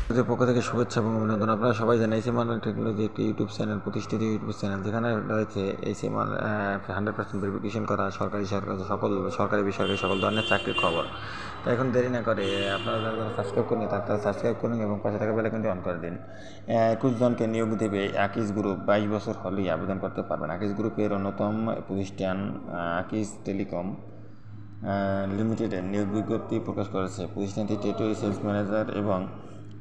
পক্ষ থেকে শুভেচ্ছা এবং অভিনন্দন। আপনারা সবাই জানেন এসএম অনলাইন টেকনোলজি একটি ইউটিউব চ্যানেল, প্রতিষ্ঠিত ইউটিউব চ্যানেল, যেখানে রয়েছে এসএম 100% ভেরিফিকেশন করা সরকারি বেসরকারি সকল ধরনের চাকরির খবর। তাই এখন দেরি না করে আপনারা যারা সাবস্ক্রাইব করেন তারা সাবস্ক্রাইব করুন এবং পাশে থাকা বেল আইকনটি অন করে দিন। 21 জনকে নিয়োগ দেবে আকিজ গ্রুপ। 22 বছর হলেই আবেদন করতে পারবেন। আকিজ গ্রুপের অন্যতম প্রতিষ্ঠান আকিজ টেলিকম লিমিটেডের নিয়োগ বিজ্ঞপ্তি প্রকাশ করেছে। প্রতিষ্ঠানটি টেরিটরি সেলস ম্যানেজার এবং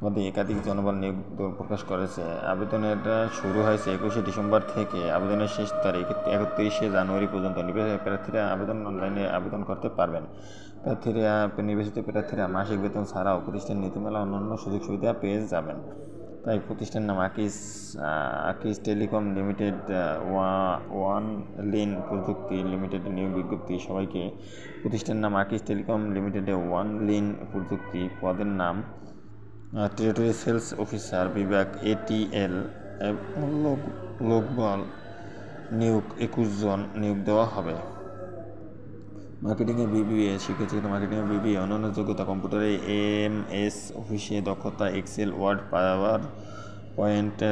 পদে একাধিক জনবল নিয়োগ প্রকাশ করেছে। আবেদনের শুরু হয়েছে 21শে ডিসেম্বর থেকে। আবেদনের শেষ তারিখ 31শে জানুয়ারি পর্যন্ত। প্রার্থীরা অনলাইনে আবেদন করতে পারবেন। নির্বাচিত প্রার্থীরা মাসিক বেতন ছাড়াও প্রতিষ্ঠান নীতিমালা অন্যান্য সুযোগ সুবিধা পেয়ে যাবেন। তাই প্রতিষ্ঠান নাম আকিজ টেলিকম লিমিটেড, ওয়ান লিন প্রযুক্তি লিমিটেড নিয়োগ বিজ্ঞপ্তি সবাইকে। প্রতিষ্ঠান নাম আকিজ টেলিকম লিমিটেডে ওয়ান লিন প্রযুক্তি, পদের নাম টেরিটরি সেলস অফিসার বিভাগ ATL। লোকবল নিয়োগ 21 জন নিয়োগ দেওয়া হবে। মার্কেটিংয়ে BBA, শিক্ষাচিত্র মার্কেটিংয়ে BBA, অন্যান্য যোগ্যতা কম্পিউটারে MS অফিসে দক্ষতা, এক্সেল, ওয়ার্ড, পাওয়ার পয়েন্টে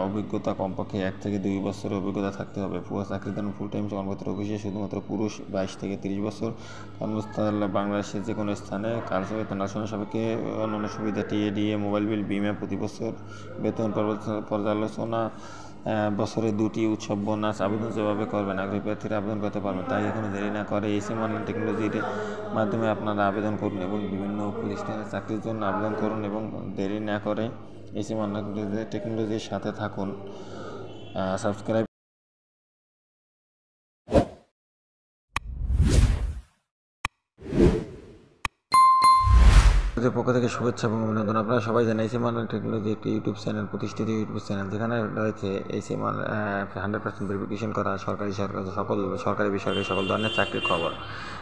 অভিজ্ঞতা কমপক্ষে 1 থেকে 2 বছরের অভিজ্ঞতা থাকতে হবে। চাকরির জন্য ফুল টাইম কর্মরত অফিসে শুধুমাত্র পুরুষ, 22 থেকে 30 বছর। কর্মস্থল বাংলাদেশের যে কোনো স্থানে। কার্যবেতন সাপেক্ষে অন্যান্য সুবিধা TADA, মোবাইল বিল, বিমা প্রতি বছর, বেতন পর্যালোচনা, বছরে 2টি উৎসব বোনাস। আবেদন যেভাবে করবেন আগ্রহী প্রার্থীরা আবেদন করতে পারবেন। তাই এখনো দেরি না করে এসএম অনলাইন টেকনোলজির মাধ্যমে আপনারা আবেদন করুন এবং বিভিন্ন প্রতিষ্ঠানে চাকরির জন্য আবেদন করুন এবং দেরি না করে এসএম অনলাইন টেকনোলজির সাথে থাকুন। সাবস্ক্রাইব পক্ষ থেকে শুভেচ্ছা এবং অভিনন্দন। আপনারা সবাই জানেন এসএম অনলাইন টেকনোলজি একটি ইউটিউব চ্যানেল, প্রতিষ্ঠিত ইউটিউব চ্যানেল, যেখানে রয়েছে এসএম 100% ভেরিফিকেশন করা সরকারি বেসরকারি সকল ধরনের চাকরির খবর।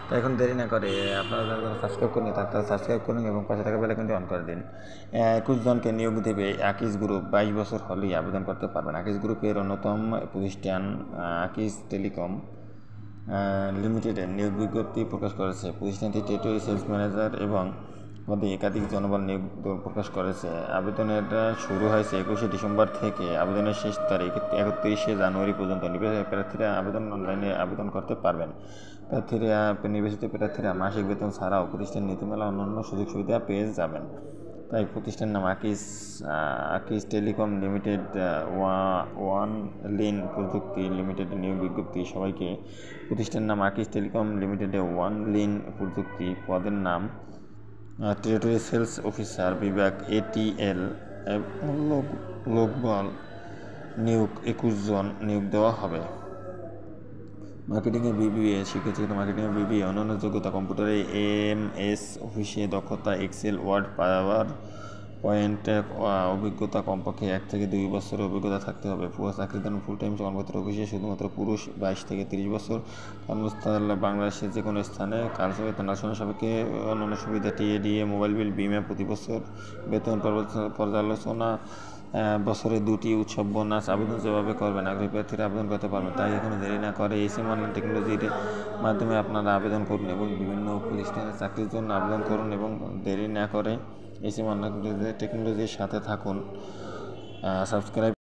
তাই এখন দেরি না করে আপনারা যারা সাবস্ক্রাইব করেন তারা সাবস্ক্রাইব করুন এবং পাশে থাকা বেল আইকনটি অন করে দিন। 21 জনকে নিয়োগ দেবে আকিজ গ্রুপ। 22 বছর হলেই আবেদন করতে পারবেন। আকিজ গ্রুপের অন্যতম প্রতিষ্ঠান আকিজ টেলিকম লিমিটেডের নিয়োগ বিজ্ঞপ্তি প্রকাশ করেছে। প্রতিষ্ঠানটি টেরিটরি সেলস ম্যানেজার এবং পদে একাধিক জনবল নিয়োগ প্রকাশ করেছে। আবেদনের শুরু হয়েছে 21শে ডিসেম্বর থেকে। আবেদনের শেষ তারিখ 31শে জানুয়ারি পর্যন্ত। প্রার্থীরা অনলাইনে আবেদন করতে পারবেন। নির্বাচিত প্রার্থীরা মাসিক বেতন ছাড়াও প্রতিষ্ঠান নীতিমালা অন্যান্য সুযোগ সুবিধা পেয়ে যাবেন। তাই প্রতিষ্ঠান নাম আকিজ টেলিকম লিমিটেড, ওয়ান লিন প্রযুক্তি লিমিটেড নিয়োগ বিজ্ঞপ্তি সবাইকে। প্রতিষ্ঠান নাম আকিজ টেলিকম লিমিটেডে ওয়ান লিন প্রযুক্তি, পদের নাম টেরিটরি সেলস অফিসার বিভাগ ATL। লোকবল নিয়োগ 21 জন নিয়োগ দেওয়া হবে। মার্কেটিংয়ে BBA, শিক্ষাচিত্র মার্কেটিংয়ে BBA, অন্যান্য যোগ্যতা কম্পিউটারে MS অফিসে দক্ষতা, এক্সেল, ওয়ার্ড, পাওয়ার পয়েন্টে অভিজ্ঞতা কমপক্ষে 1 থেকে 2 বছরের অভিজ্ঞতা থাকতে হবে। চাকরির জন্য ফুল টাইম কর্মরত অফিসে শুধুমাত্র পুরুষ, 22 থেকে 30 বছর। কর্মস্থল বাংলাদেশের যে কোনো স্থানে। কার্যবেতন সাপেক্ষে অন্যান্য সুবিধা TADA, মোবাইল বিল, বিমা প্রতি বছর, বেতন পর্যালোচনা, বছরে 2টি উৎসব বোনাস। আবেদন যেভাবে করবেন আগ্রহী প্রার্থীরা আবেদন করতে পারবেন। তাই এখনো দেরি না করে এসএম অনলাইন টেকনোলজির মাধ্যমে আপনারা আবেদন করুন এবং বিভিন্ন প্রতিষ্ঠানে চাকরির জন্য আবেদন করুন এবং দেরি না করে এসএম অনলাইন টেকনোলজির সাথে থাকুন। সাবস্ক্রাইব